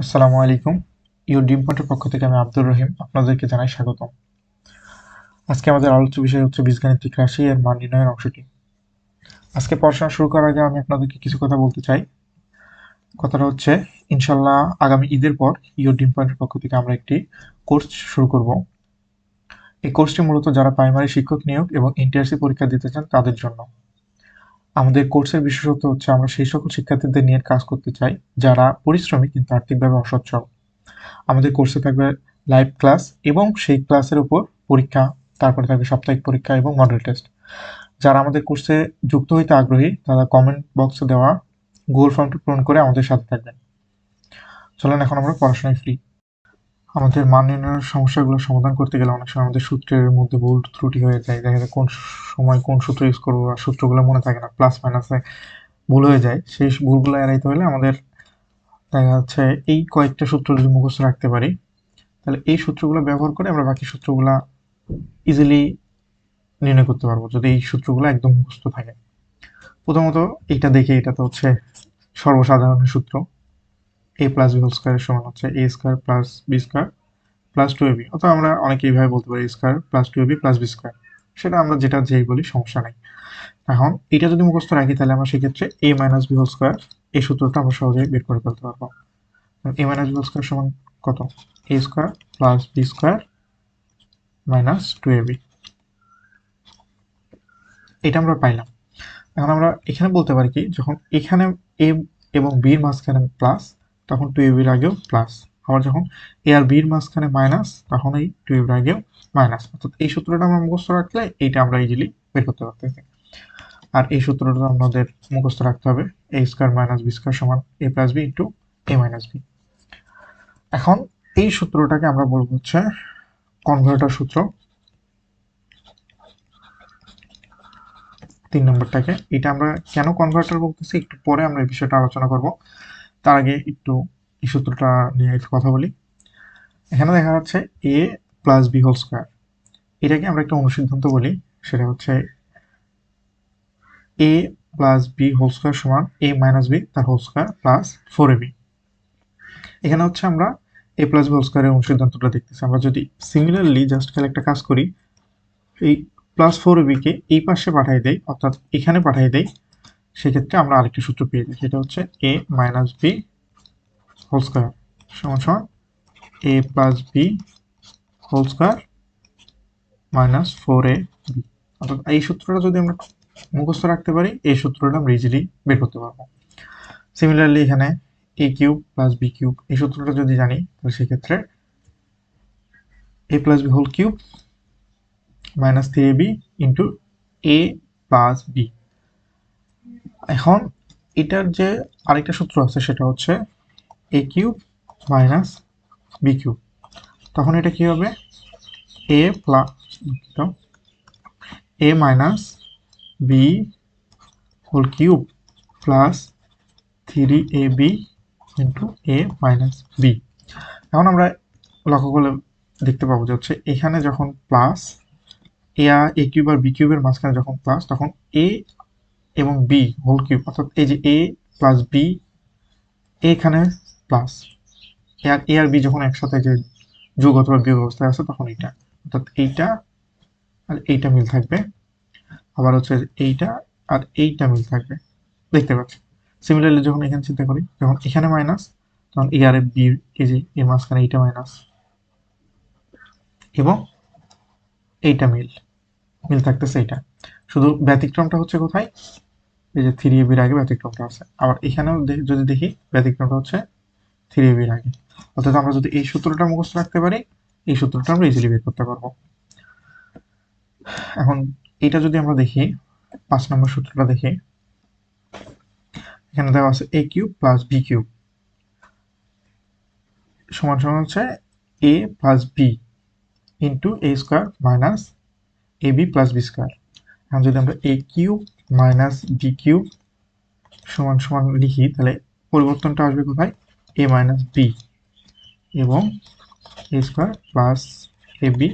আসসালামু আলাইকুম। ইউর ডিম পয়েন্টের পক্ষ থেকে আমি আব্দুর রহিম আপনাদেরকে জানাই স্বাগতম। আজকে আমাদের আলোচ্য বিষয় হচ্ছে বীজগাণিতিক রাশি এর মান নির্ণয়ের অংশটি। আজকে পড়াশোনা শুরু করার আগে আমি আপনাদেরকে কিছু কথা বলতে চাই। কথাটা হচ্ছে, ইনশাল্লাহ আগামী ঈদের পর ইউর ডিম পয়েন্টের পক্ষ থেকে আমরা একটি কোর্স শুরু করব। এই কোর্সটি মূলত যারা প্রাইমারি শিক্ষক নিয়োগ এবং এনটিআরসি পরীক্ষা দিতে চান তাদের জন্য। আমাদের কোর্সের বিশেষত্ব হচ্ছে আমরা সেই সকল শিক্ষার্থীদের নিয়ে কাজ করতে চাই যারা পরিশ্রমী কিন্তু আর্থিকভাবে অসচ্ছল। আমাদের কোর্সে থাকবে লাইভ ক্লাস এবং সেই ক্লাসের উপর পরীক্ষা, তারপরে থাকবে সাপ্তাহিক পরীক্ষা এবং মডেল টেস্ট। যারা আমাদের কোর্সে যুক্ত হইতে আগ্রহী তারা কমেন্ট বক্সে দেওয়া গুগল ফর্মটি পূরণ করে আমাদের সাথে থাকবেন। চলেন এখন আমরা পড়াশোনায় ফ্রি। আমাদের মান নির্ণয়ের সমস্যাগুলো সমাধান করতে গেলে অনেক সময় আমাদের সূত্রের মধ্যে ভুল ত্রুটি হয়ে যায়। দেখা যায় কোন সময় কোন সূত্র ইউজ করবো আর সূত্রগুলো মনে থাকে না, প্লাস মাইনাসে ভুল হয়ে যায়। সেই ভুলগুলো এড়াইতে হলে আমাদের দেখা যাচ্ছে এই কয়েকটা সূত্র যদি মুখস্থ রাখতে পারি, তাহলে এই সূত্রগুলো ব্যবহার করে আমরা বাকি সূত্রগুলা ইজিলি নির্ণয় করতে পারবো যদি এই সূত্রগুলো একদম মুখস্থ থাকে। প্রথমত এটা দেখে, এটা তো হচ্ছে সর্বসাধারণ সূত্র, A plus B whole square সমান হচ্ছে A square plus B square plus two AB, অথবা আমরা অনেকে এইভাবে বলতে পারি square plus two AB plus B square. সেটা আমরা যেটা যেই বলি সমস্যা নাই। এখন এটা যদি মুখস্থ রাখি তাহলে আমরা সেক্ষেত্রে A minus B whole square এই সূত্রটা আমরা সহজেই বের করে ফেলতে পারবো। A minus B whole square সমান কত? A square plus B square minus two AB, এটা আমরা পাইলাম। এখন আমরা এখানে বলতে পারি কি, যখন এখানে এ এবং বির মাঝখানে প্লাস তখন টু এ বির আগেও প্লাস, আবার যখন এ আর বির মাঝখানে মাইনাস তখন এই টু এ বির আগেও মাইনাস। অর্থাৎ এই সূত্রটা আমরা মুখস্থ রাখলে এইটা আমরা ইজিলি বের করতে পারতেছি। আর এই সূত্রটা আমাদের মুখস্থ রাখতে হবে, এ স্কোয়ার মাইনাস বি স্কোয়ার সমান A plus B into A minus B. এখন এই সূত্রটাকে আমরা বলবো হচ্ছে কনভার্টার সূত্র। 3 নম্বরটাকে, এটা আমরা কেন কনভার্টার বলতেছি একটু পরে আমরা এই বিষয়টা আলোচনা করব। তার আগে একটু এই সূত্রটা নিয়ে একটু কথা বলি। এখানে দেখা যাচ্ছে এ প্লাস বি হোল স্কোয়ার, এটাকে আমরা একটা অনুসিদ্ধান্ত বলি। সেটা হচ্ছে এ প্লাস বি হোল স্কোয়ার সমান এ মাইনাস বি তার whole square plus four A B. এখানে হচ্ছে আমরা এ প্লাস বি হোল স্কোয়ারের অনুসিদ্ধান্তটা দেখতেছি। আমরা যদি সিমিলারলি জাস্ট খালি একটা কাজ করি, এই প্লাস ফোর এ বিকে এই পাশে পাঠিয়ে দেই, অর্থাৎ এখানে পাঠিয়ে দেই, সেক্ষেত্রে আমরা আরেকটি সূত্র পেয়ে যাই। সেটা হচ্ছে A minus B whole square সমান সমান A plus B whole square minus four A B. অর্থাৎ এই সূত্রটা যদি আমরা মুখস্থ রাখতে পারি, এই সূত্রটা আমরা ইজিলি বের করতে পারবো। সিমিলারলি এখানে A cube plus B cube এই সূত্রটা যদি জানি, তাহলে সেক্ষেত্রে A plus B whole cube minus three A B into A plus B. এখন এটার যে আরেকটা সূত্র আছে সেটা হচ্ছে A cube minus B cube. তখন এটা কি হবে? A plus A minus B whole cube plus three A B into A minus B. এখন আমরা লক্ষ্য করলে দেখতে পাবো যে হচ্ছে এখানে যখন প্লাস এ কিউব আর বি কিউবের মাঝখানে যখন প্লাস, তখন এ এবং বি হোল কিউব, অর্থাৎ এই যে এ প্লাস বি এখানে প্লাস, এ আর বি যখন একসাথে যে যোগ অথবা বিয়োগ অবস্থায় আছে তখন এইটা, অর্থাৎ এইটা আর এইটা মিল থাকবে। আবার হচ্ছে এইটা আর এইটা মিল থাকবে, দেখতে পাচ্ছি। সিমিলারলি যখন এখানে চিন্তা করি, যখন এখানে মাইনাস তখন এ আর বি, এই যে এর মাঝখানে এইটা মাইনাস এবং এইটা মিল মিল থাকতেছে। এইটা শুধু ব্যতিক্রমটা হচ্ছে কোথায়, এই যে থ্রি এবির আগে ব্যতিক্রমটা আছে। আবার এখানেও যদি দেখি ব্যতিক্রমটা হচ্ছে থ্রি এবির আগে। অর্থাৎ আমরা যদি এই সূত্রটা মুখস্থ রাখতে পারি, এই সূত্রটা আমরা ইজিলি বের করতে পারবো। এখন এটা যদি আমরা দেখি, 5 নম্বর সূত্রটা দেখি, এখানে দেওয়া আছে এ কিউব প্লাস বি কিউব সমান সমান হচ্ছে এ plus B into A square minus A B plus B square. এখন যদি আমরা এ কিউব মাইনাস বি কিউব সমান সমান লিখি, তাহলে পরিবর্তনটা আসবে কোথায়? এ মাইনাস বি এবং এ square plus A B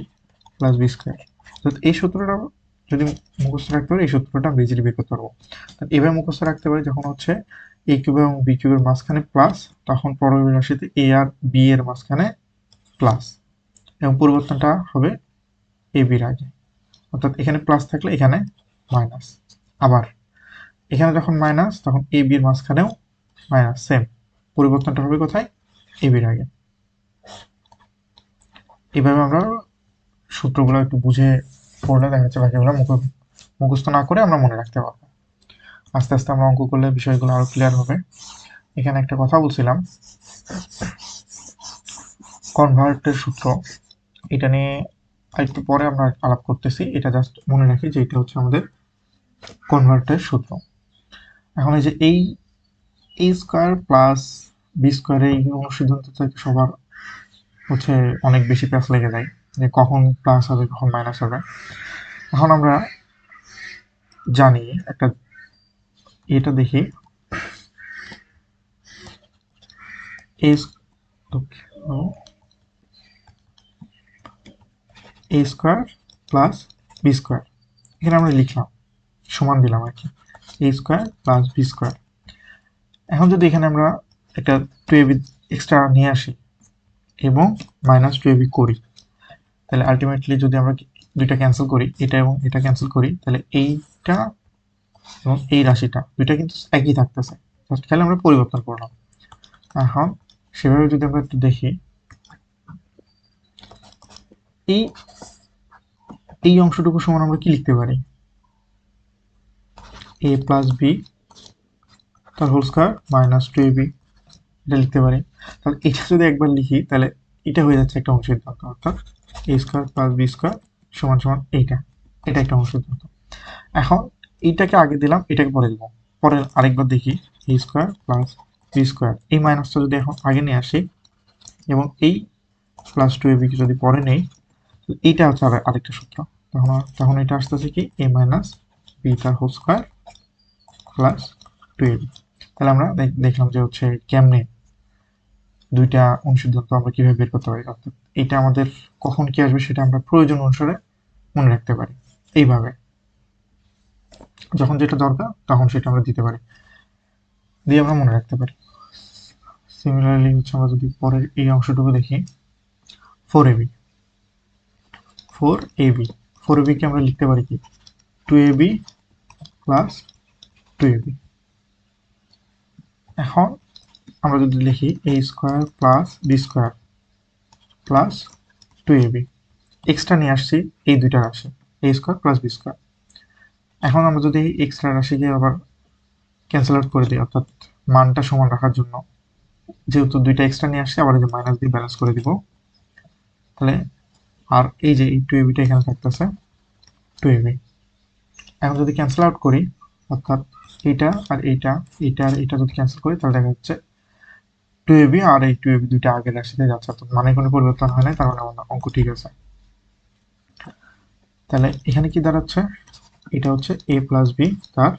plus B square. তো এই সূত্রটা যদি মুখস্থ রাখতে পারি, এই সূত্রটা আমরা ইজিলি বের করতে পারবো। এবার মুখস্থ রাখতে পারি যখন হচ্ছে এ কিউব এবং বি কিউবের মাঝখানে প্লাস, তখন পরবর্তী রাশিতে এ আর বি এর মাঝখানে প্লাস, এবং পরিবর্তনটা হবে এ বির আগে, অর্থাৎ এখানে প্লাস থাকলে এখানে মাইনাস। আবার এখানে যখন মাইনাস তখন এ বির মাঝখানেও মাইনাস, সেম পরিবর্তনটা হবে কোথায়, এ বির আগে। এইভাবে আমরা সূত্রগুলো একটু বুঝে পড়লে দেখা যাচ্ছে বাকিগুলো মুখস্থ না করে আমরা মনে রাখতে পারবো। আস্তে আস্তে আমরা অঙ্ক করলে বিষয়গুলো আরো ক্লিয়ার হবে। এখানে একটা কথা বলছিলাম, কনভার্টের সূত্র, এটা নিয়ে একটু পরে আমরা আলাপ করতেছি। এটা জাস্ট মনে রাখি যে এটা হচ্ছে আমাদের কনভার্টের সূত্র। এখন এই যে এই স্কোয়ার প্লাস বি স্কোয়ার, এই অনুসিদ্ধান্ত থেকে সবার হচ্ছে অনেক বেশি প্যাচ লেগে যায় যে কখন প্লাস হবে কখন মাইনাস হবে। এখন আমরা জানি একটা, এটা দেখি এ স্কোয়ার প্লাস বি স্কোয়ার, এখানে আমরা লিখলাম সমান দিলাম আর কি, এ স্কোয়ার প্লাস বি স্কোয়ার। এখন যদি এখানে আমরা একটা 2ab এক্সট্রা নিয়ে আসি এবং মাইনাস 2ab করি, তাহলে আলটিমেটলি যদি আমরা দুইটা ক্যান্সেল করি, এটা এবং এটা ক্যান্সেল করি, তাহলে এইটা এবং এই রাশিটা দুইটা কিন্তু একই থাকতেছে, জাস্ট খালি আমরা পরিবর্তন করলাম। এখন সেভাবে যদি আমরা একটু দেখি, এই এই অংশটুকু সমান আমরা কি লিখতে পারি, এ প্লাস বি তার হোল স্কয়ার মাইনাস 2ab, এটা লিখতে পারি। তাহলে এটা যদি একবার লিখি তাহলে এটা হয়ে যাচ্ছে একটা অনুসিদ্ধান্ত, অর্থাৎ এ স্কয়ার প্লাস বি স্কয়ার সমান সমান এইটা, এটা একটা অনুসিদ্ধান্ত। এখন এইটাকে আগে দিলাম, এটাকে পরে দিব, পরে আরেকবার দেখি এ স্কয়ার প্লাস বি স্কয়ার, এই মাইনাসটা যদি এখন আগে নিয়ে আসি এবং এই প্লাস 2ab কে যদি পরে নেই, এইটা হচ্ছে আরেকটা সূত্র। তখন এটা আসতেছে কি এ মাইনাস বি তার হোল স্কয়ার প্লাস 2ab। তাহলে আমরা দেখলাম যে হচ্ছে কেমনে দুইটা অনুসিদ্ধান্ত আমরা কিভাবে বের করতে পারি, অর্থাৎ এটা আমাদের কখন কি আসবে সেটা আমরা প্রয়োজন অনুসারে মনে রাখতে পারি। এইভাবে যখন যেটা দরকার তখন সেটা আমরা দিতে পারি, দিয়ে আমরা মনে রাখতে পারি। সিমিলারলি হচ্ছে আমরা যদি পরের এই অংশটুকু দেখি, 4ab 4ab কে আমরা লিখতে পারি কি 2ab প্লাস 2ab। এখন আমরা যদি লিখি a square plus b square plus 2ab, extra নিয়ে আসছি এই দুইটা রাশি a square plus b square. এখন আমরা যদি এক্সট্রা রাশিকে আবার ক্যান্সেল আউট করে দিই, অর্থাৎ মানটা সমান রাখার জন্য, যেহেতু দুইটা এক্সট্রা নিয়ে আসছে আবার এই যে মাইনাস দিয়ে ব্যালেন্স করে দিব, তাহলে আর এই যে এই 2ab টা এখানে থাকতেছে 2ab। এখন যদি ক্যান্সেল আউট করি, অর্থাৎ এইটা আর এইটা, এইটা আর এইটা যদি ক্যান্সেল করি, তাহলে দেখা যাচ্ছে 2ab আর এই 2ab দুইটা আগের রাশিতে যাচ্ছে, অর্থাৎ মানে কোনো পরিবর্তন হয় না, তার মানে আমার অঙ্ক ঠিক আছে। তাহলে এখানে কি দাঁড়াচ্ছে, এটা হচ্ছে a প্লাস বি তার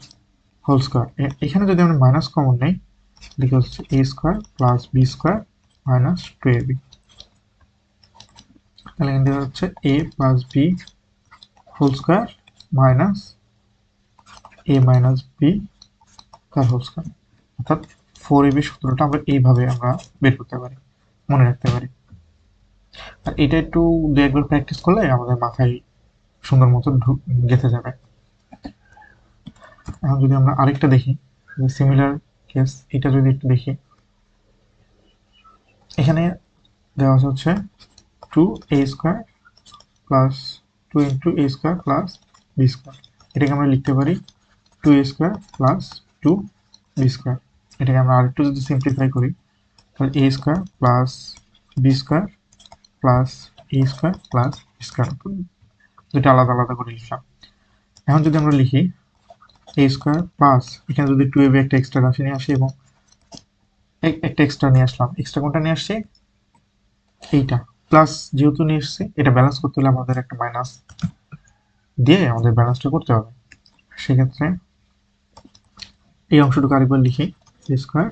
হোল স্কয়ার। এখানে যদি আমরা মাইনাস কমন নেই, লিখে হচ্ছে a square plus b square minus 2ab। তাহলে এখানে হচ্ছে a plus B whole square minus a minus b তার হোল স্কয়ার, অর্থাৎ 4ab সূত্রটা আমরা এইভাবে আমরা বের করতে পারি, মনে রাখতে পারি। আর এটা একটু দু একবার প্র্যাকটিস করলে আমাদের মাথায় সুন্দর মতো গেঁথে যাবে। এখন যদি আমরা আরেকটা দেখি সিমিলার কেস, এটা যদি একটু দেখি, এখানে দেওয়া হচ্ছে 2a square plus 2 into a square plus b square, এটাকে আমরা লিখতে পারি 2a square plus 2b square. এটাকে আমরা আরেকটু যদি সিম্পলিফাই করি, তাহলে a square plus b square plus a square plus b square, দুটো আলাদা আলাদা করে লিখলাম। এখন যদি আমরা লিখি a স্কয়ার প্লাস, এখানে যদি 2ab একটা এক্সট্রা রাশি নিয়ে আসি এবং একটা এক্সট্রা নিয়ে আসলাম, এক্সট্রা কোনটা নিয়ে আসছি, এইটা প্লাস যেহেতু নিয়ে এসছি, এটা ব্যালেন্স করতে হলে আমাদের একটা মাইনাস দিয়ে আমাদের ব্যালেন্সটা করতে হবে। সেক্ষেত্রে এই অংশটুকু আরেকবার লিখি a স্কয়ার,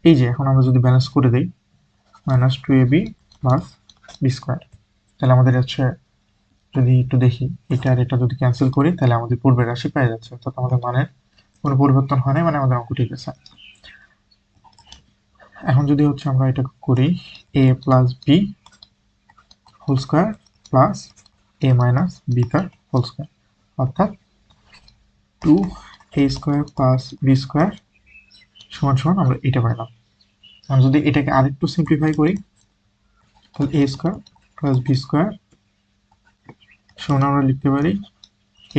এই যে এখন আমরা যদি ব্যালেন্স করে দিই minus 2ab plus b square, তাহলে আমাদের হচ্ছে যদি একটু দেখি এটা আর এটা যদি ক্যান্সেল করি, তাহলে আমাদের পূর্বের রাশি পেয়ে যাচ্ছে, অর্থাৎ আমাদের মানের কোনো পরিবর্তন হয় না, মানে আমাদের অঙ্ক ঠিক আছে। এখন যদি হচ্ছে আমরা এটা করি a plus B whole square plus a minus b তার হোল স্কোয়ার, অর্থাৎ 2a square plus B square সমান সমান আমরা এটা পাইলাম। আমরা যদি এটাকে আরেকটু সিম্পলিফাই করি তাহলে a square plus B square সমান আমরা লিখতে পারি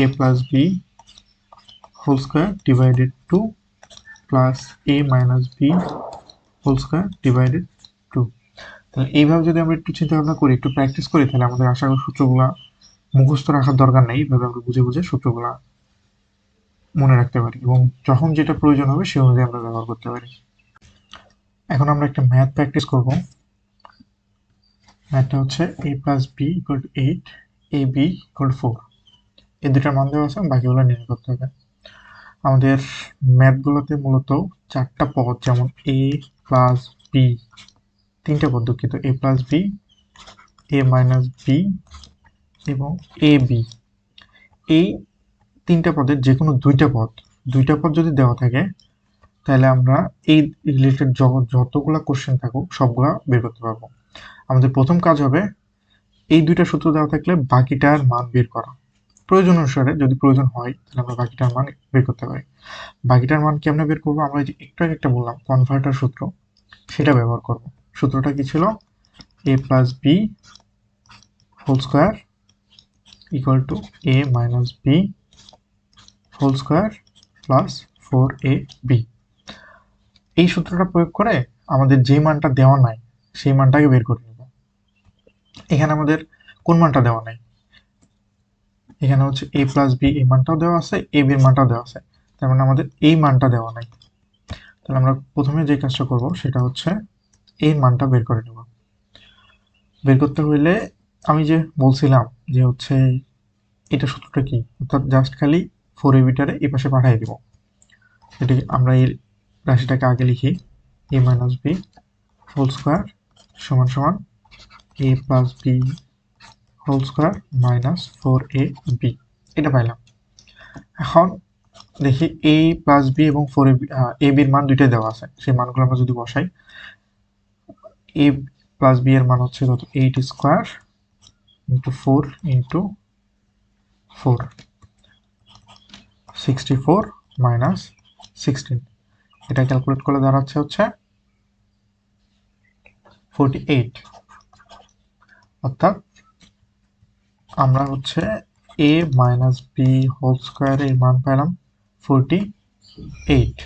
a plus B whole square divided 2 plus a minus B whole square divided 2। তাহলে এইভাবে যদি আমরা একটু চিন্তা ভাবনা করি, একটু প্র্যাকটিস করি, তাহলে আমাদের আশা করি সূত্রগুলা মুখস্থ রাখার দরকার নেই। এইভাবে আমরা বুঝে বুঝে সূত্রগুলা মনে রাখতে পারি এবং যখন যেটা প্রয়োজন হবে সে অনুযায়ী আমরা ব্যবহার করতে পারি। এখন আমরা একটা ম্যাথ প্র্যাকটিস করব। ম্যাথটা হচ্ছে a plus b equal to 8, a b equal to 4। এই দুটার মান দেওয়া আছে, বাকিগুলো নির্ণয় করতে হবে। আমাদের ম্যাথগুলোতে মূলত চারটা পদ, যেমন a প্লাস বি, তিনটা পদ দুঃখিত, a plus b, a minus b এবং এ বি, এই তিনটা পদের যে কোনো দুইটা পদ যদি দেওয়া থাকে তাহলে আমরা এই রিলেটেড যতগুলা কোশ্চেন থাকুক সবগুলা বের করতে পারবো। আমাদের প্রথম কাজ হবে এই দুইটা সূত্র দেওয়া থাকলে বাকিটার মান বের করা। প্রয়োজন অনুসারে যদি প্রয়োজন হয় তাহলে আমরা বাকিটার মান বের করতে পারি। বাকিটার মান কেমনে বের করবো? আমরা যে একটু আগে একটা বললাম কনভার্টার সূত্র, সেটা ব্যবহার করব। সূত্রটা কি ছিল? a plus B whole square equal to a minus B whole square plus 4ab। এই সূত্রটা প্রয়োগ করে আমাদের যে মানটা দেওয়া নাই সেই মানটাকে বের করে নেব। এখানে আমাদের কোন মানটা দেওয়া নাই? এখানে হচ্ছে a প্লাস বি, এই মানটাও দেওয়া আছে, a b এর মানটাও দেওয়া আছে, তার মানে আমাদের এই মানটা দেওয়া নাই। তাহলে আমরা প্রথমে যে কাজটা করব সেটা হচ্ছে এই মানটা বের করে নেব। বের করতে হইলে আমি যে বলছিলাম যে হচ্ছে এটা সূত্রটা কি, অর্থাৎ জাস্ট খালি 4ab টারে এই পাশে পাঠিয়ে দিব। এটি আমরা এই রাশিটাকে আগে লিখি, a minus B whole square সমান সমান a plus B whole square minus 4ab, এটা পাইলাম। এখন দেখি a প্লাস বি এবং 4ab, a b এর মান দুইটাই দেওয়া আছে, সেই মানগুলো আমরা যদি বসাই, a প্লাস বি এর মান হচ্ছে কত? 8 স্কোয়ার ইন্টু 4 ইন্টু 4, 64 মাইনাস 16, এটা ক্যালকুলেট করলে দাঁড়াচ্ছে হচ্ছে 48। অর্থাৎ আমরা হচ্ছে a মাইনাস বি হোল স্কোয়ারের মান পেলাম 48।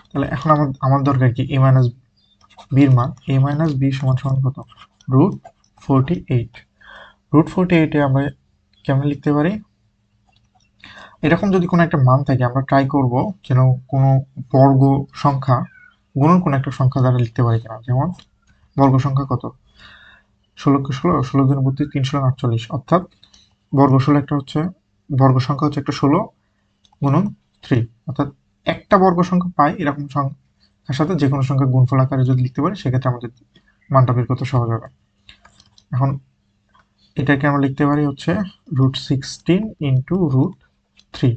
তাহলে এখন আমার দরকার কি? a মাইনাস বির মান, a মাইনাস বি সমান সমান কত? রুট 48। রুট 48 এ আমরা কেমন লিখতে পারি? এরকম যদি কোনো একটা মান থাকে আমরা ট্রাই করব যেন কোনো বর্গ সংখ্যা, গুণন কোনো একটা সংখ্যা দ্বারা লিখতে পারি কিনা। যেমন বর্গ সংখ্যা কত? 16 কে 16, 16 দিন 32, 3 16 48, অর্থাৎ বর্গ 16 একটা হচ্ছে, বর্গ সংখ্যা হচ্ছে একটা 16 গুণন 3, অর্থাৎ একটা বর্গ সংখ্যা পাই এরকম সংখ্যার সাথে যে কোনো সংখ্যা গুণফল আকারে যদি লিখতে পারি সেক্ষেত্রে আমাদের মানটা বের করতে সহজ হবে। এখন এটাকে আমরা লিখতে পারি হচ্ছে রুট 16 ইন্টু রুট 3,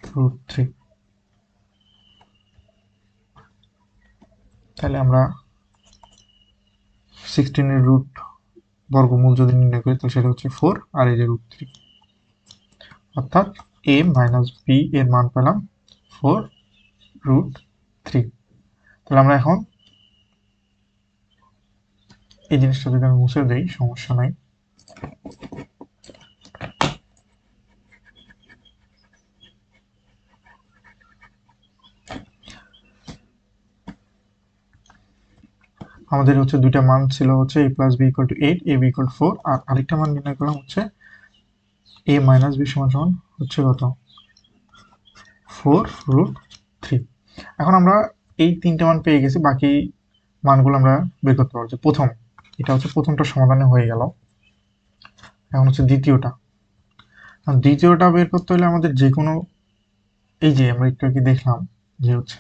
রুট 3। তাহলে আমরা 16 এর রুট বর্গমূল যদি নির্ণয় করি তাহলে সেটা হচ্ছে 4, আর এই যে রুট 3, অর্থাৎ a মাইনাস বি এর মান পেলাম 4 রুট 3। তাহলে আমরা এখন এই জিনিসটা যদি আমি মুছে দেই সমস্যা নাই। আমাদের হচ্ছে দুইটা মান ছিল হচ্ছে a plus b equal to 8, a b equal to 4, আর আরেকটা মান নির্ণয় করলাম হচ্ছে a মাইনাস বি সমান সমান হচ্ছে কত? 4 রুট 3। এখন আমরা এই তিনটা মান পেয়ে গেছি, বাকি মানগুলো আমরা বের করতে পারছি। প্রথম, এটা হচ্ছে প্রথমটা সমাধানে হয়ে গেল। এখন হচ্ছে দ্বিতীয়টা। দ্বিতীয়টা বের করতে হলে আমাদের যে কোনো, এই যে আমরা একটু আগে দেখলাম যে হচ্ছে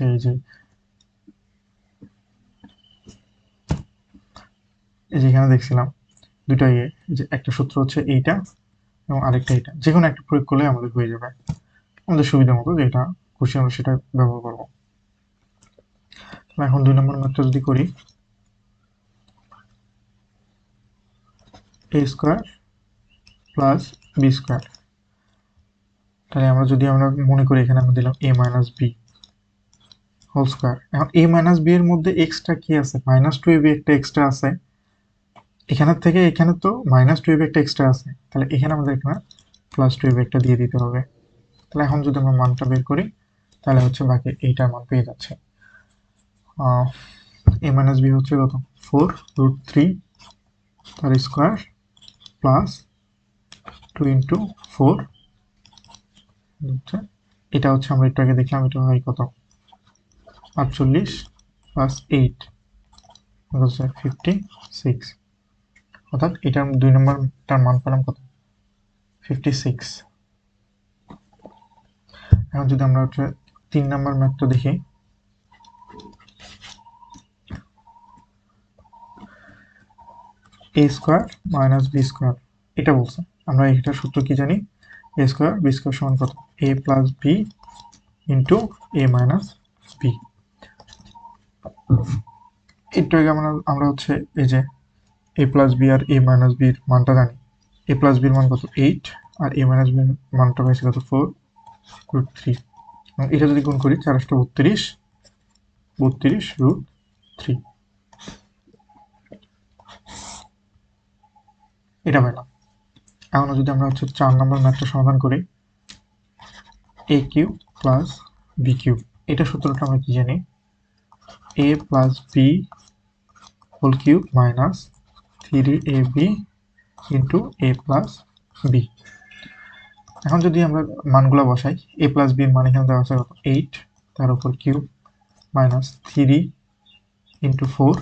এই যেখানে দেখছিলাম দুটা যে একটা সূত্র হচ্ছে এইটা এবং আরেকটা এটা, যে কোনো একটা প্রয়োগ করলে আমাদের হয়ে যাবে আমাদের সুবিধা মতো, যেটা খুশি আমরা সেটা ব্যবহার করবো। এখন 2 নম্বর ম্যাথটা যদি করি, a square plus b square, তাহলে আমরা মনে করি এখানে আমরা দিলাম a minus b whole square. এখন a মাইনাস b এর মধ্যে এক্সট্রা কি আছে, মাইনাস 2ab একটা এক্সট্রা আছে, এখানের থেকে এখানে তো মাইনাস 2ab একটা এক্সট্রা আছে, তাহলে এখানে আমাদের এখানে প্লাস 2ab একটা দিয়ে দিতে হবে। তাহলে এখন যদি আমরা মানটা বের করি তাহলে হচ্ছে বাকি এইটার মান পেয়ে যাচ্ছে। a মাইনাস b হচ্ছে কত, 4√3 তার স্কয়ার প্লাস 2 ইন্টু 4, এটা হচ্ছে আমরা একটু আগে দেখলাম, এটা হয় কত 48 প্লাস 8 হচ্ছে 56, অর্থাৎ এটার 2 নম্বরটার মান পেলাম কত, 56। এখন যদি আমরা হচ্ছে 3 নম্বর ম্যাথটা দেখি, a square minus b square, এটা বলছে। আমরা এটার সূত্র কি জানি, a স্কয়ার b স্কয়ার সমান কত, a plus b into a minus b। একটু আগে আমরা হচ্ছে এই যে a প্লাস b আর a মাইনাস b এর মানটা জানি। a প্লাস b এর মান কত 8 আর a মাইনাস b এর মানটা পাইছি কত 4√3। এটা যদি গুণ করি 4 32 32√3, এটা পেলাম। এখন যদি আমরা হচ্ছে 4 নম্বর ম্যাথটা সমাধান করি, a cube plus b cube, এটা সূত্রটা আমরা কি জানি, a plus b whole cube minus 3ab into a plus b। এখন যদি আমরা মানগুলো বসাই, a প্লাস b এর মান এখানে দেওয়া আছে কত 8, তার উপর কিউব মাইনাস 3 ইন্টু 4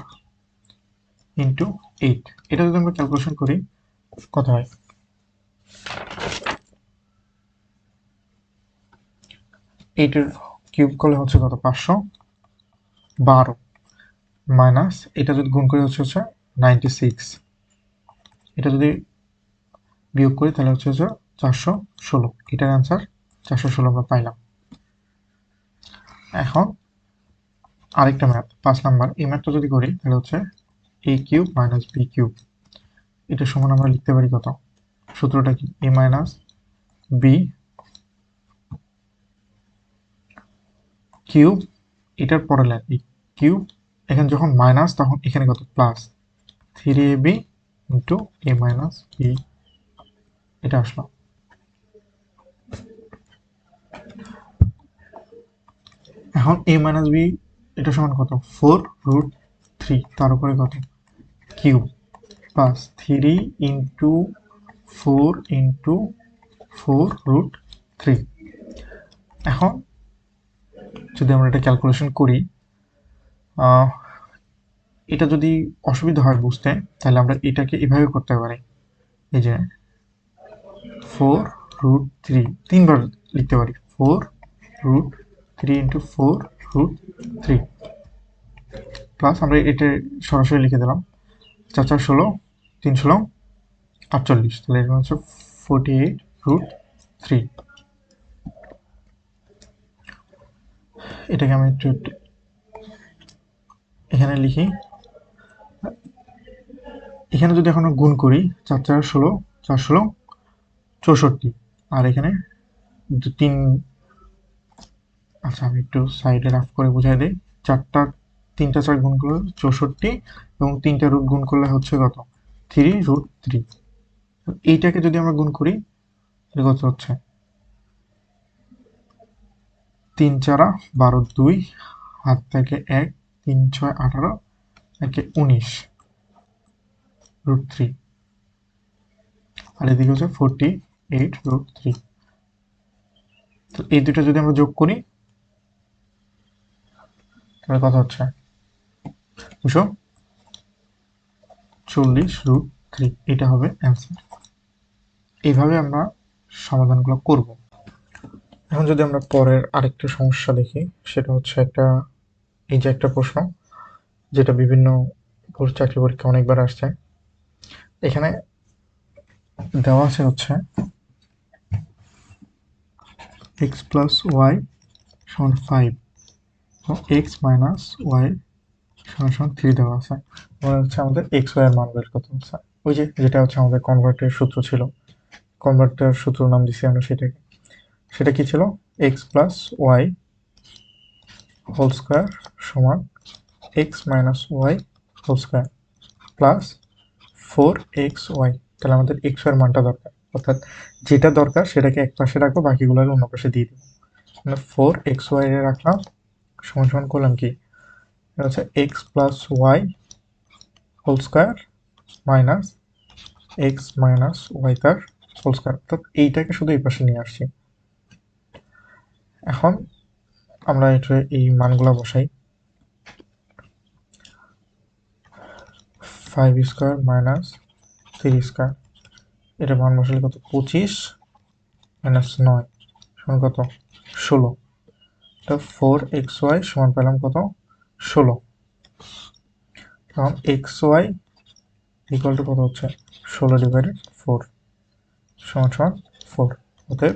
ইন্টু 8, এটা যদি আমরা ক্যালকুলেশন করি কত হয়, এইটের কিউব করলে হচ্ছে কত 512, মাইনাস এটা যদি গুণ করি হচ্ছে 96, এটা যদি বিয়োগ করি তাহলে হচ্ছে 416, এটার অ্যান্সার 416 আমরা পাইলাম। এখন আরেকটা ম্যাথ 5 নাম্বার, এই ম্যাথটা যদি করি তাহলে হচ্ছে a cube minus b cube, এটা সমান আমরা লিখতে পারি কত, সূত্রটা কি a মাইনাস b কিউব, এটার পরে লাইন এই কিউব, এখানে যখন মাইনাস তখন এখানে কত plus 3ab into a minus b, এটা আসলো। এখন a মাইনাস b এটা সমান কত 4√3, তার উপরে কত কিউব প্লাস 3 ইন্টু 4 ইন্টু 4√3। এখন যদি আমরা এটা ক্যালকুলেশন করি, এটা যদি অসুবিধা হয় বুঝতে, তাহলে আমরা এটাকে এভাবে করতে পারি, এই যে 4√3 তিনবার লিখতে পারি, 4√3 ইন্টু 4√3 প্লাস আমরা এটা সরাসরি লিখে দিলাম 4×4 = 3×16 = 48, তাহলে এটা হচ্ছে 48√3। এটাকে আমি একটু এখানে লিখি, এখানে যদি এখন গুণ করি 4×4 = 4×16 64, আর এখানে 3, আচ্ছা আমি একটু সাইডে রাফ করে বুঝাই দিই, 3টা 4 গুণ করলে 64 এবং 3টা রুট গুণ করলে হচ্ছে কত 3√3। এইটাকে যদি আমরা গুণ করি এটা কত হচ্ছে 3×4 = 12, 2 হাত থেকে 1, 3×6 = 18, 1 19√3, আর এদিকে হচ্ছে 48√3। তো এই দুটো যদি আমরা যোগ করি তাহলে কত হচ্ছে 240√3, এটা হবে অ্যান্সার। এইভাবে আমরা সমাধানগুলো করব। এখন যদি আমরা পরের আরেকটা সমস্যা দেখি, সেটা হচ্ছে এই যে একটা প্রশ্ন যেটা বিভিন্ন চাকরি পরীক্ষা অনেকবার আসছে। এখানে দেওয়া আছে হচ্ছে x + y = 5, x - y সমান সমান 3 দেওয়া আছে। মনে হচ্ছে আমাদের এক্স ওয়াই এর মান বের করতে হচ্ছে। ওই যে যেটা হচ্ছে আমাদের কনভার্টের সূত্র ছিল, কনভার্টার সূত্র নাম দিছি আমরা সেটাকে। সেটা কি ছিল? X plus y whole square সমান x minus y whole square plus 4xy। তাহলে আমাদের এক্স এর মানটা দরকার, অর্থাৎ যেটা দরকার সেটাকে এক পাশে রাখবো, বাকিগুলো অন্য পাশে দিয়ে দিব। মানে 4xy এ রাখলাম, সমান সমান করলাম কি, এটা হচ্ছে x plus y whole square minus x minus y তার হোল স্কোয়ার, অর্থাৎ এইটাকে শুধু এই পাশে নিয়ে আসছি। এখন আমরা এটা এই মানগুলা বসাই। 5 স্কোয়ার মাইনাস 3 স্কোয়ার, এটা মান বসালে কত? 25 মাইনাস 9 সমান কত? 16। তো 4xy সমান পেলাম কত? 16। এখন xy ইকুয়াল টু কত হচ্ছে? 16/4 সমান সমান 4। অতএব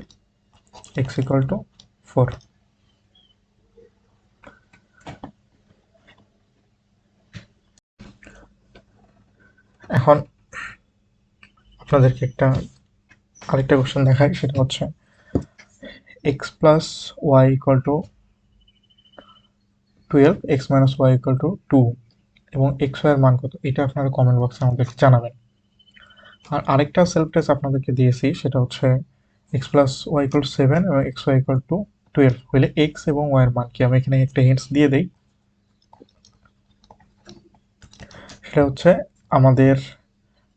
x ইকুয়াল টু 4। এখন আপনাদেরকে আরেকটা কোশ্চেন দেখাই, সেটা হচ্ছে x plus y equal to 12, x minus y equal to 2 এবং এক্স ওয়াই এর মান কত, এটা আপনারা কমেন্ট বক্সে আমাদেরকে জানাবেন। আর আরেকটা সেলফ টেস্ট আপনাদেরকে দিয়েছি, সেটা হচ্ছে এক্স প্লাস ওয়াই ইকুয়াল 7 এবং এক্স ওয়াই ইকুয়াল টু 12 হলে এক্স এবং ওয়াই এর মান কি, আমি এখানে একটা হিন্টস দিয়ে দেই। সেটা হচ্ছে আমাদের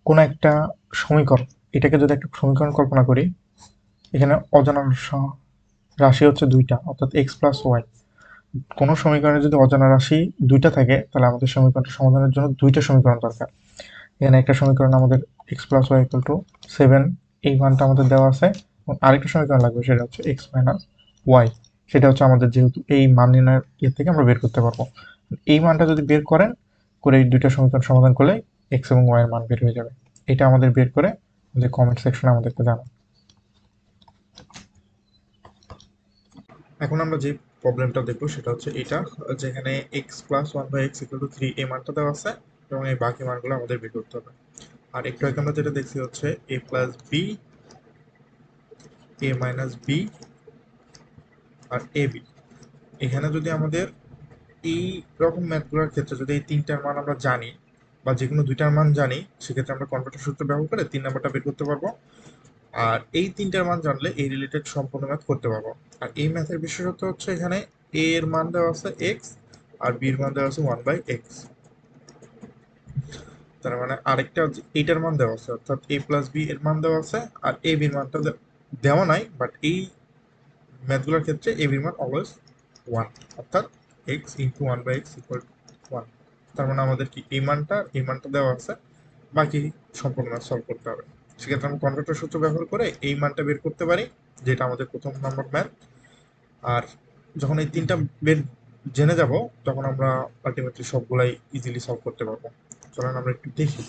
কোনো একটা সমীকরণ, এটাকে যদি একটা সমীকরণ কল্পনা করি, এখানে অজানা রাশি হচ্ছে দুইটা, অর্থাৎ এক্স প্লাস ওয়াই। কোনো সমীকরণে যদি অজানা রাশি দুইটা থাকে, তাহলে আমাদের সমীকরণটা সমাধানের জন্য দুইটা সমীকরণ দরকার। এখানে একটা সমীকরণ আমাদের x plus y equal to 7, এই মানটা আমাদের দেওয়া আছে, এবং আরেকটা সমীকরণ লাগবে, সেটা হচ্ছে এক্স মাইনাস ওয়াই। সেটা হচ্ছে আমাদের যেহেতু এই মান নির্ণয়ের ইয়ে থেকে আমরা বের করতে পারবো। এই মানটা যদি বের করেন, করে এই দুইটা সমীকরণ সমাধান করলে এক্স এবং ওয়াই এর মান বের হয়ে যাবে। এটা আমাদের বের করে আমাদের কমেন্ট সেকশনে আমাদেরকে জানান। এখন আমরা যে প্রবলেমটা দেখবো সেটা হচ্ছে এটা, যেখানে x plus one by x equal to 3 এই মানটা দেওয়া আছে, এবং এই বাকি মানগুলো আমাদের বের করতে হবে। আর একটু আগে আমরা যেটা দেখছি হচ্ছে এ plus B, A minus B R A B. এখানে যদি আমাদের এই রকম ম্যাথগুলোর ক্ষেত্রে যদি এই তিনটার মান আমরা জানি, বা যে কোনো দুইটার মান জানি, সেক্ষেত্রে আমরা কনভার্টার সূত্র ব্যবহার করে 3 নাম্বারটা বের করতে পারবো। আর এই তিনটার মান জানলে এই রিলেটেড সম্পূর্ণ ম্যাথ করতে পারবো। আর এই ম্যাথের বিশেষত্ব হচ্ছে এখানে এ এর মান দেওয়া আছে এক্স, আর বি এর মান দেওয়া আছে 1/x। তার মানে আরেকটা এইটার মান দেওয়া আছে, অর্থাৎ এ প্লাস বি এর মান দেওয়া আছে, আর এ বির মানটা দেওয়া নাই, বাট এই ম্যাথগুলোর ক্ষেত্রে এ বির মান অলওয়েজ 1, অর্থাৎ এক্স ইন্টু 1/x ইকুয়াল 1। তার মানে আমাদের কি এই মানটা দেওয়া আছে, বাকি সম্পূর্ণ ম্যাথ সলভ করতে হবে। সেক্ষেত্রে আমরা কনভার্টার সূত্র ব্যবহার করে এই মানটা বের করতে পারি, যেটা আমাদের প্রথম নম্বর ম্যাথ। আর যখন এই তিনটা বের জেনে যাব, তখন আমরা আলটিমেটলি সবগুলাই ইজিলি সলভ করতে পারবো। চলেন আমরা একটু দেখি।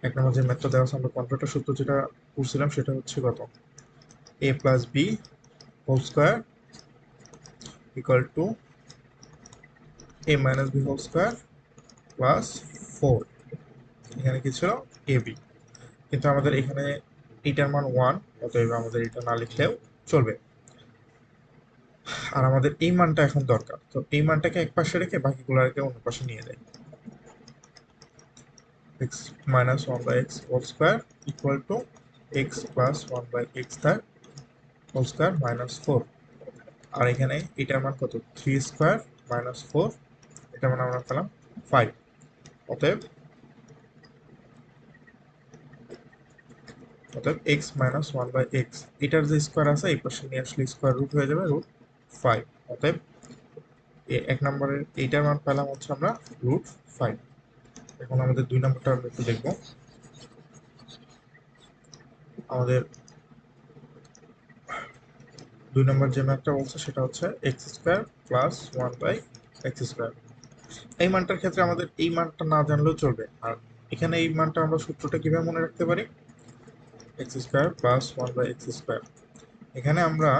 এক নম্বর যে ম্যাথটা দেওয়া আছে, আমরা কনভার্টার সূত্র যেটা করছিলাম সেটা হচ্ছে কত, A plus B whole square equal to A minus B whole square plus 4। এখানে কি ছিল? A B. কিন্তু আমাদের এখানে এইটার মান 1, অতএব আমাদের এটা না লিখলেও চলবে। আর আমাদের এই মানটা এখন দরকার, তো এই মানটাকে এক পাশে রেখে বাকিগুলোকে অন্য পাশে নিয়ে যাই। x minus 1 by x whole square equal to x plus 1 by x third whole square minus 4। আর এখানে এটার মান কত? 3 স্কোয়ার মাইনাস 4, এটার মান আমরা পেলাম 5। অতএব x মাইনাস 1 বাই x, এটার যে স্কোয়ার আছে এই পাশে নিয়ে আসলে স্কোয়ার রুট হয়ে যাবে √5। অতএব এক নম্বরের এইটার মান পেলাম হচ্ছে আমরা √5। এখন আমাদের 2 নম্বরটা আমরা একটু দেখবো। আমাদের 2 নম্বর যে ম্যাথটা বলছে সেটা হচ্ছে এক্স স্কোয়ার প্লাস 1/x²। এই মানটার ক্ষেত্রে আমাদের এই মানটা না জানলেও চলবে। আর এখানে এই মানটা আমরা সূত্রটা কিভাবে মনে রাখতে পারি? X square plus 1/x²। এখানে আমরা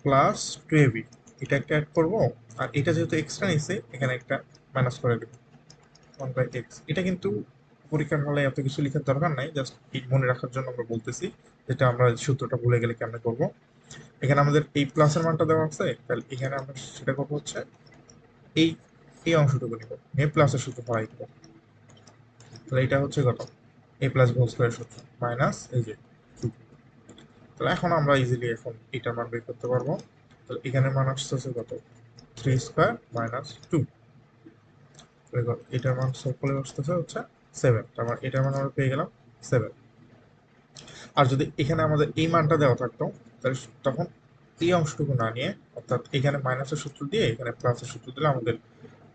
প্লাস 2ab এটা একটা অ্যাড করবো, আর এটা যেহেতু এক্সট্রা নিচ্ছে এখানে একটা মাইনাস করে দেবো 1/x। এটা কিন্তু পরীক্ষার হলে এত কিছু লেখার দরকার নাই, জাস্ট মনে রাখার জন্য আমরা বলতেছি, যেটা আমরা সূত্রটা ভুলে গেলে কেমনে করব। এখানে আমাদের এই প্লাসের মানটা দেওয়া আছে, তাহলে এখানে আমরা সেটা করবো হচ্ছে এই এই অংশটুকু নিব, নিয়ে প্লাসের সূত্র ফলাই দিব। তাহলে এটা হচ্ছে কত, a প্লাস হোল স্কয়ারের সূত্র মাইনাস এই যে 2। তাহলে এখন আমরা ইজিলি এখন এটার মান বের করতে পারবো। তাহলে এখানে মান আসতেছে কত, 3 স্কয়ার মাইনাস 2। এটার মান সব করে আসতেছে হচ্ছে 7। তার মানে এটার মান আমরা পেয়ে গেলাম 7। আর যদি এখানে আমাদের এই মানটা দেওয়া থাকতো, তাহলে তখন এই অংশটুকু না নিয়ে, অর্থাৎ এখানে মাইনাসের সূত্র দিয়ে এখানে প্লাসের সূত্র দিলে আমাদের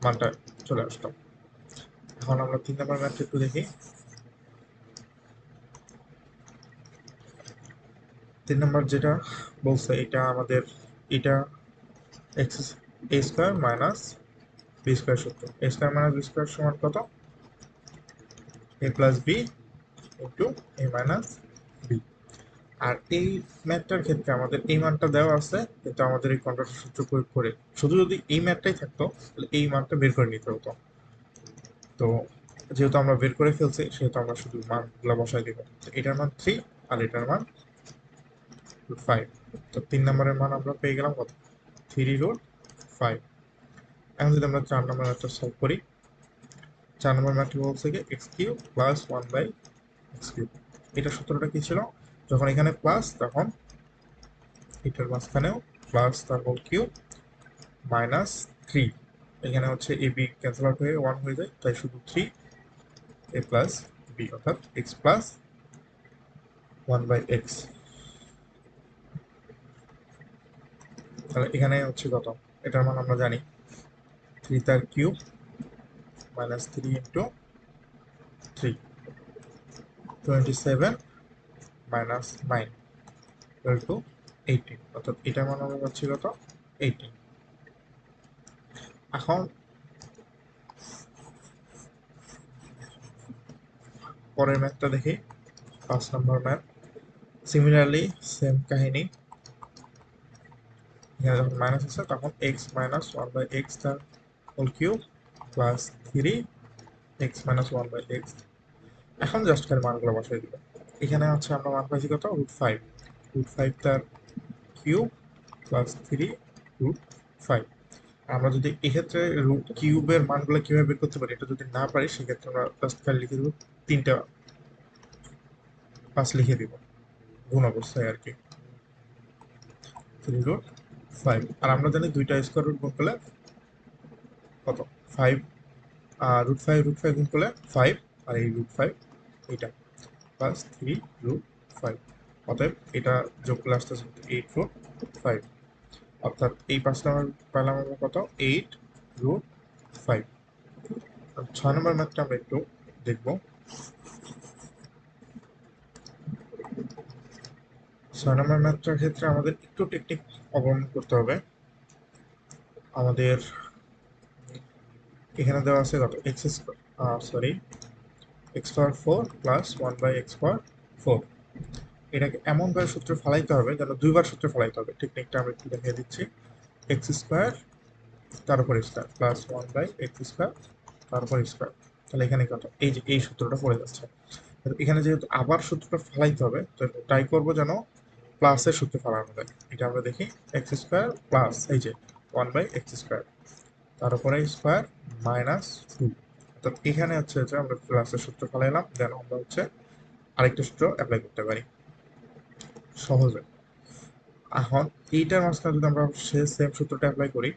মানটা চলে আসতো। এখন আমরা 3 নম্বর ম্যাথটা একটু দেখি। 3 নম্বর যেটা বলছে এটা আমাদের, এটা এক্স এ স্কোয়ার মাইনাস বি স্কোয়ার সূত্র, এ স্কোয়ার মাইনাস বি স্কোয়ার সমান কত, A plus B into A minus B. আর এই ম্যাথটার ক্ষেত্রে আমাদের এই মানটা দেওয়া আছে, কিন্তু আমাদের এই কনভার্সন সূত্র প্রয়োগ করে শুধু যদি এই ম্যাথটাই থাকতো তাহলে এই মানটা বের করে নিতে হতো। তো যেহেতু আমরা বের করে ফেলছি সেহেতু আমরা শুধু মানগুলো বসাই দিব। তো এটার মান 3 আর এটার মান √5। তো 3 নম্বরের মান আমরা পেয়ে গেলাম কত, 3√5। এখন যদি আমরা 4 নম্বর ম্যাথটা সলভ করি, 4 নম্বর ম্যাথটা বলছে কি x³ প্লাস 1/x³। এটা সূত্রটা কি ছিল, যখন এখানে প্লাস তখন এটার মাঝখানেও প্লাস, তার হোল কিউব মাইনাস 3। এখানে হচ্ছে এ বি ক্যান্সেল আউট হয়ে 1 হয়ে যায়, তাই শুধু 3 এ প্লাস বি, অর্থাৎ এক্স প্লাস 1/x। তাহলে এখানে হচ্ছে কত, এটার মান আমরা জানি 3 তার cube minus 3 into 3, 27 minus 9 equal to 18, অর্থাৎ এটার মান আমরা পাচ্ছি কত, 18। এখন পরের ম্যাথটা দেখি, 5 নম্বর ম্যাথ। সিমিলারলি সেম কাহিনী, এখানে যখন মাইনাস আছে তখন এক্স মাইনাস 1/x তার whole cube plus 3 x minus 1/x। এখন জাস্ট খালি মানগুলো বসাই দিব। এখানে হচ্ছে আমরা মান পাইছি কত, √5, √5 তার কিউব প্লাস 3 √5। আমরা যদি এক্ষেত্রে রুট কিউবের মানগুলো কিভাবে বের করতে পারি এটা যদি না পারি, সেক্ষেত্রে আমরা জাস্ট খালি লিখে দেবো 3টা 5 লিখে দিব গুণ অবস্থায় আর কি, 3√5। আর আমরা জানি 2টা স্কোয়ার রুট গুণ করলে কত, 5, √5 গুণ করলে 5, আর এই √5 এটা প্লাস 3√5, অতএব এটা যোগ করলে আসতেছে 8√5। অর্থাৎ এই 5 নম্বর পেলাম আমরা কত, 8√5। 6 নম্বর ম্যাথটা আমরা একটু দেখবো। 6 নম্বর ম্যাথটার ক্ষেত্রে আমাদের একটু টেকনিক অবলম্বন করতে হবে। আমাদের এখানে দেওয়া আছে কত, এক্স স্কোয়ার, সরি, এক্স পাওয়ার 4 প্লাস 1/x⁴। এটাকে এমনভাবে সূত্রে ফেলাইতে হবে যেন দুইবার সূত্রে ফেলাইতে হবে। টেকনিকটা আমরা একটু দেখিয়ে দিচ্ছি। এক্স স্কোয়ার তার উপর স্কোয়ার প্লাস 1/x², তার উপর স্কোয়ার। তাহলে এখানে কত, এই যে এই সূত্রটা পড়ে যাচ্ছে। এখানে যেহেতু আবার সূত্রটা ফেলাইতে হবে, তো ট্রাই করবো যেন প্লাসের সূত্রে ফেলানো যায়। এটা আমরা দেখি, x² প্লাস এই যে 1/x², তার উপরে স্কোয়ার মাইনাস 2। অর্থাৎ এখানে হচ্ছে যে আমরা প্লাসের সূত্র ফেলাইলাম, যেন আমরা হচ্ছে আরেকটা সূত্র অ্যাপ্লাই করতে পারি সহজে। এখন এইটার মাঝখানে যদি আমরা সেম সূত্রটা অ্যাপ্লাই করি,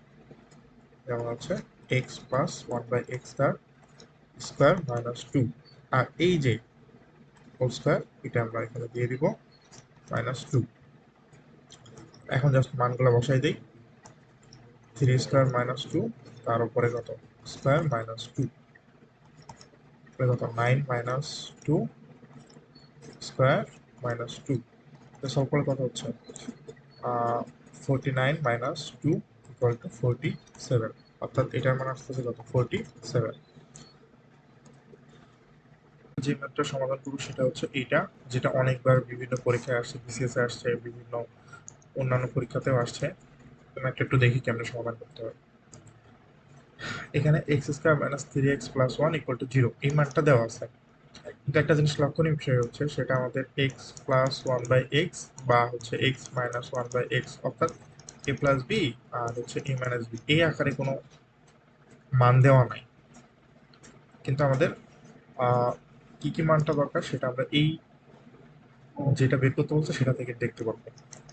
যেমন হচ্ছে এক্স প্লাস 1/x তার স্কোয়ার মাইনাস 2, আর এই যে হোল স্কোয়ার এটা আমরা এখানে দিয়ে দিব -2। এখন জাস্ট মানগুলো বসাই দিই, 3² মাইনাস 2, তার উপরে কত, স্কোয়ার মাইনাস 2, কত 9 মাইনাস 2 স্কোয়ার মাইনাস 2। সলভ করে কত হচ্ছে 49 মাইনাস 2 ইকুয়াল টু 47, অর্থাৎ এটার মান আসতেছে কত, 47। যে ম্যাথটা সমাধান করবো সেটা হচ্ছে এইটা, যেটা অনেকবার বিভিন্ন পরীক্ষায় আসছে, বিসিএস আসছে, বিভিন্ন অন্যান্য পরীক্ষাতেও আসছে। ম্যাথটা একটু দেখি কেমনে সমাধান করতে হয়। এখানে x square minus 3x plus 1 equal to 0 এই মানটা দেওয়া আছে। কিন্তু একটা জিনিস লক্ষণীয় বিষয় হচ্ছে সেটা আমাদের এক্স প্লাস 1/x বা হচ্ছে এক্স মাইনাস 1/x, অর্থাৎ এ প্লাস বি আর হচ্ছে এ মাইনাস বি, এই আকারে কোনো মান দেওয়া নাই। কিন্তু আমাদের কি কি মানটা দরকার সেটা আমরা এই যেটা বের করতে বলছে সেটা থেকে দেখতে পারবো।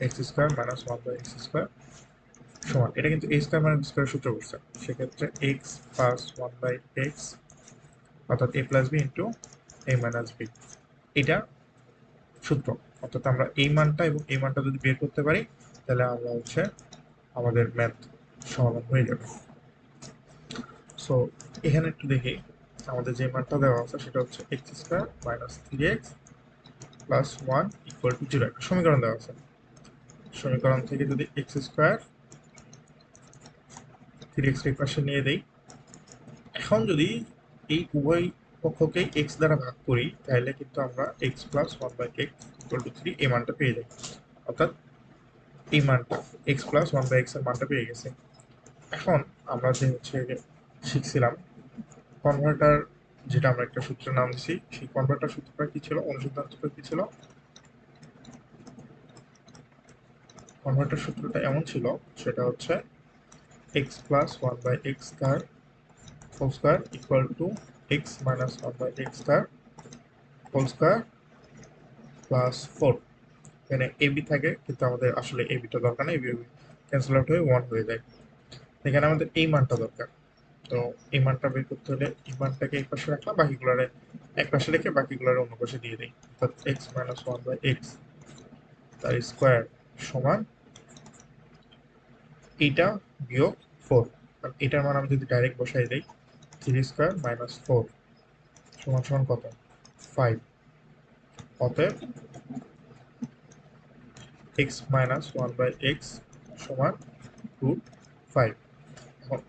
X square minus 1/x square সমান, এটা কিন্তু এ স্কোয়ার মাইনাস স্কোয়ার সূত্র করছে, সেক্ষেত্রে এক্স প্লাস 1/x অর্থাৎ এ plus B into A minus B, এটা সূত্র। অর্থাৎ আমরা এই মানটা এবং এই মানটা যদি বের করতে পারি তাহলে আমরা হচ্ছে আমাদের ম্যাথ সমাধান হয়ে যাবে। সো এখানে একটু দেখি আমাদের যে মানটা দেওয়া আছে সেটা হচ্ছে x square minus 3x plus 1 equal to 0, একটা সমীকরণ দেওয়া আছে। সমীকরণ থেকে যদি এক্স স্কোয়ার 3x এর পাশে নিয়ে দেই, এখন যদি এই উভয় পক্ষকেই এক্স দ্বারা ভাগ করি তাহলে কিন্তু আমরা x plus 1/x equal to 3 এই মানটা পেয়ে যাই। অর্থাৎ এই মানটা এক্স প্লাস 1/x এর মানটা পেয়ে গেছে। এখন আমরা যে হচ্ছে শিখছিলাম কনভার্টার, যেটা আমরা একটা সূত্রের নাম দিছি, সেই কনভার্টার সূত্রটা কি ছিল, অনুসন্ধান সূত্র কি ছিল? কনভার্টার সূত্রটা এমন ছিল, সেটা হচ্ছে x plus 1/x square whole square equal to x minus 1/x square whole square plus 4। এখানে এবি থাকে কিন্তু আমাদের আসলে এবিটা দরকার নেই, এবি ক্যান্সেল আউট হয়ে 1 হয়ে যায়। এখানে আমাদের এই মানটা দরকার। তো এই মানটা বের করতে হলে এই মানটাকে এই পাশে রাখলাম, বাকিগুলোরে এক পাশে রেখে বাকিগুলোরে অন্য পাশে দিয়ে দিই। অর্থাৎ এক্স মাইনাস 1/x তার স্কোয়ার সমান এইটা বিয়োগ 4। এটার মান আমি যদি ডাইরেক্ট বসাই দিই, 3 স্কোয়ার মাইনাস 4 সমান সমান কত, 5। অতএব এক্স মাইনাস 1/x সমান √5। এখন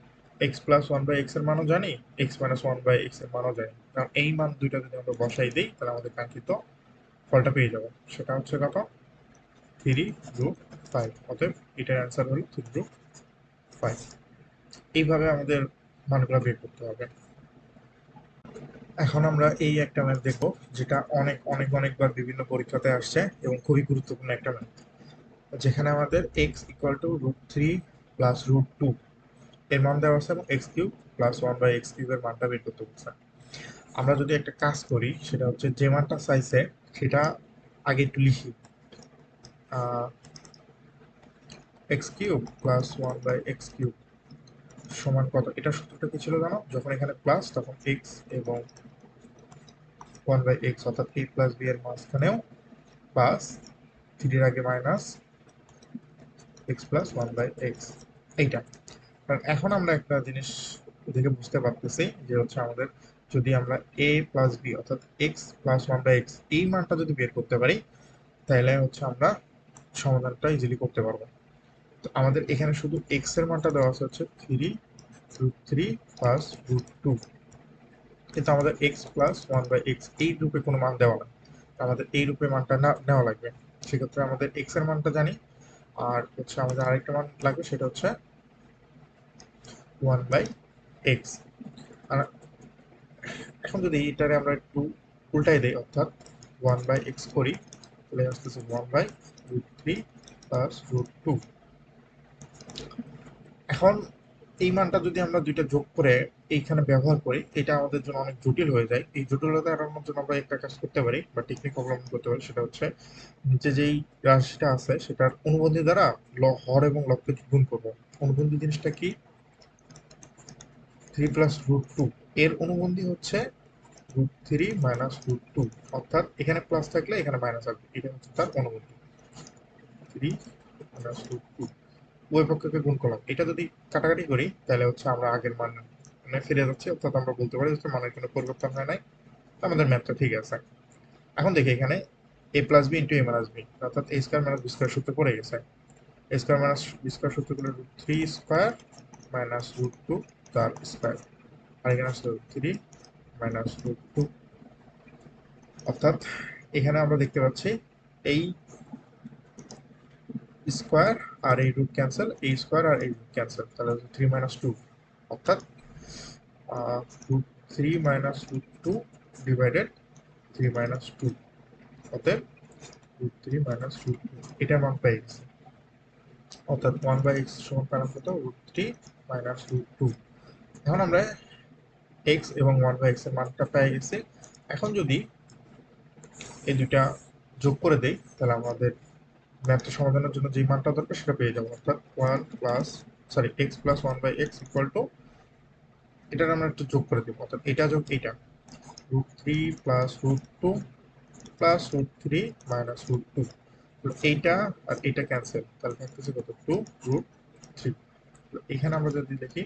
এক্স প্লাস 1/x এর মানও জানি, এক্স মাইনাস 1/x এর মানও জানি, কারণ এই মান দুইটা যদি আমরা বসাই দিই তাহলে আমাদের কাঙ্ক্ষিত ফলটা পেয়ে যাবো। সেটা হচ্ছে কত, 3√5। অতএব এটার অ্যান্সার হলো 3√5। এইভাবে আমাদের মানগুলো বের করতে হবে। এখন আমরা এই একটা ম্যাথ দেখবো যেটা অনেক অনেক অনেকবার বিভিন্ন পরীক্ষাতে আসছে এবং খুবই গুরুত্বপূর্ণ একটা ম্যাথ, যেখানে আমাদের এক্স ইকুয়াল টু √3 প্লাস √2 এর মান দেওয়া আছে এবং x cube plus 1/x cube এর মানটা বের করতে বলছে। আমরা যদি একটা কাজ করি সেটা হচ্ছে যে মানটা চাইছে সেটা আগে একটু লিখি। X cube plus 1/x cube সমান কত, এটা সূত্রটা কি ছিল জানো? যখন এখানে প্লাস তখন এক্স এবং 1/x অর্থাৎ a প্লাস বি এর মাঝখানেও প্লাস, 3 এর আগে মাইনাস, এক্স প্লাস 1/x, এইটা। কারণ এখন আমরা একটা জিনিস দেখে বুঝতে পারতেছি যে হচ্ছে আমাদের যদি আমরা a প্লাস বি অর্থাৎ এক্স প্লাস 1/x এই মানটা যদি বের করতে পারি তাহলে হচ্ছে আমরা সমাধানটা ইজিলি করতে পারবো। তো আমাদের এখানে শুধু এক্স এর মানটা দেওয়া আছে হচ্ছে 3√3 প্লাস √2, কিন্তু আমাদের এক্স প্লাস 1/x এই রূপে কোনো মান দেওয়া নেই, আমাদের এই রূপে মানটা না নেওয়া লাগবে। সেক্ষেত্রে আমাদের এক্স এর মানটা জানি, আর হচ্ছে আমাদের আরেকটা মান লাগবে সেটা হচ্ছে 1/x। আর এখন যদি এটারে আমরা একটু উল্টাই দিই অর্থাৎ 1/x করি তাহলে আসতেছে 1/√3 প্লাস √2। এখন এই মানটা যদি আমরা দুইটা যোগ করে এইখানে ব্যবহার করি এটা আমাদের জন্য অনেক জটিল হয়ে যায়। এই জটিলতা এড়ানোর জন্য আমরা একটা কাজ করতে পারি বা টেকনিক অবলম্বন করতে পারি, সেটা হচ্ছে নিচে যেই রাশিটা আছে সেটার অনুবন্ধী দ্বারা হর এবং লবকে গুণ করবো। অনুবন্ধী জিনিসটা কি, 3 প্লাস √2 এর অনুবন্ধী হচ্ছে √3 মাইনাস √2, অর্থাৎ এখানে প্লাস থাকলে এখানে মাইনাস আসবে, এটা হচ্ছে তার অনুবন্ধী। 3 মাইনাস √2 উভয় পক্ষকে গুণ করলাম, এটা যদি কাটাকাটি করি তাহলে হচ্ছে আমরা আগের মানে ফিরে যাচ্ছি, অর্থাৎ আমরা বলতে পারি যে মানের কোনো পরিবর্তন হয় নাই, আমাদের ম্যাথটা ঠিক আছে। এখন দেখি এখানে এ plus B into A minus B অর্থাৎ এ স্কোয়ার মাইনাস বি স্কোয়ার সূত্র পড়ে গেছে। এ স্কোয়ার মাইনাস বি স্কোয়ার সূত্র করলে √3 স্কোয়ার মাইনাস √2 তার স্কোয়ার, আর এখানে আসলে 3 মাইনাস √2, অর্থাৎ এখানে আমরা দেখতে পাচ্ছি এই স্কোয়ার আর এই রুট ক্যান্সেল, এই স্কোয়ার আর এই রুট ক্যান্সেল, তাহলে 3 - 2, অর্থাৎ root three minus root two divided three minus two, অতএব root three minus root two, এটা মান পেয়ে গেছি। অর্থাৎ ওয়ান বাই এক্স সমান পেলাম কত, root three minus root two. এখন আমরা এক্স এবং ওয়ান বাই এক্স এর মানটা পেয়ে গেছি। এখন যদি এই দুইটা যোগ করে দেই, তাহলে আমাদের ম্যাথটা সমাধানের জন্য যে মানটা দরকার সেটা পেয়ে যাবো। অর্থাৎ x plus one by x equal to, এটার আমরা একটু যোগ করে দেবো, অর্থাৎ এটা যোগ এটা, root three plus root two plus root three minus root two. এইটা আর এইটা ক্যান্সেল, তাহলে থাকতেছে কত, টু রুট থ্রি। এখানে আমরা যদি দেখি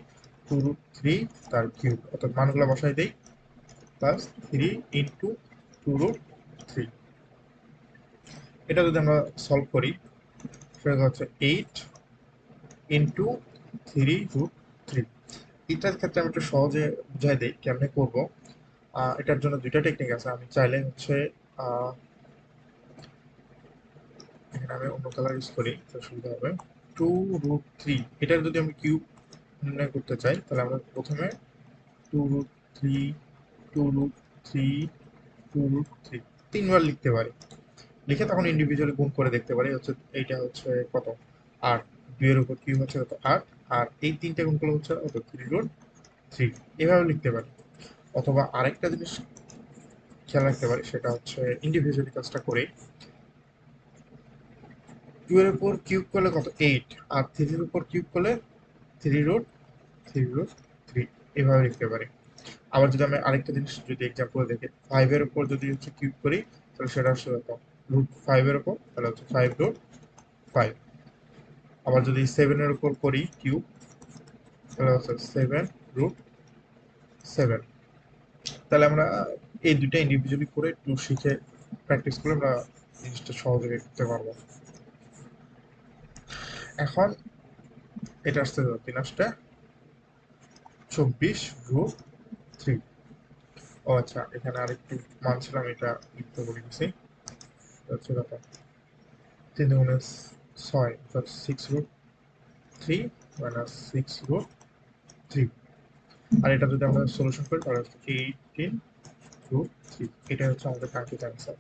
টু রুট থ্রি তার কিউব, অর্থাৎ মানগুলো বসাই দেই, plus three into two root three. এটা যদি আমরা সলভ করি সেটা হচ্ছে eight into three root three. এটার ক্ষেত্রে আমি একটু সহজে বুঝাই দিই কেমনে করবো। এটার জন্য দুইটা টেকনিক আছে। আমি চাইলে হচ্ছে এখানে আমি অন্য কালার ইউজ করি তো সুবিধা হবে। টু রুট থ্রি, এটার যদি আমি কিউব নির্ণয় করতে চাই, তাহলে আমরা প্রথমে two root three, two root three, two root three তিনবার লিখতে পারি। লিখে তখন ইন্ডিভিজুয়ালি গুণ করে দেখতে পারি, হচ্ছে এইটা হচ্ছে কত, আট, দুইয়ের উপর কিউব হচ্ছে কত, আট, আর এই তিনটে গুণ করলে হচ্ছে কত, থ্রি রুট থ্রি। এভাবে লিখতে পারি। অথবা আরেকটা জিনিস খেয়াল রাখতে পারি, সেটা হচ্ছে ইন্ডিভিজুয়ালি কাজটা করে টু এর উপর কিউব করলে কত, এইট, আর থ্রির উপর কিউব করলে থ্রি রুট থ্রি, এভাবে লিখতে পারি। আবার যদি আমি আরেকটা জিনিস যদি এক্সাম্পল দেখি, ফাইভের উপর যদি হচ্ছে কিউব করি, তাহলে সেটা হচ্ছে কত, রুট ফাইভের উপর, তাহলে হচ্ছে ফাইভ রুট ফাইভ। আবার যদি সেভেনের উপর করি কিউব, তাহলে হচ্ছে সেভেন রুট সেভেন। তাহলে আমরা এই দুইটা ইন্ডিভিজুয়ালি করে একটু শিখে প্র্যাকটিস করে আমরা জিনিসটা সহজে করতে পারবো। এখন এটা আসতে তিন আসতে 24 রুট 3। ও আচ্ছা, এখানে আরেকটু মান ছিল, আমি এটা লিখতে বলে গেছি। হচ্ছে ব্যাপার, 3 × 6, অর্থাৎ 6 √3 মাইনাস 6 √3। আর এটা যদি আমরা সলিউশন করি তাহলে হচ্ছে 18 √3। এটা হচ্ছে আমাদের কাঙ্ক্ষিত অ্যান্সার।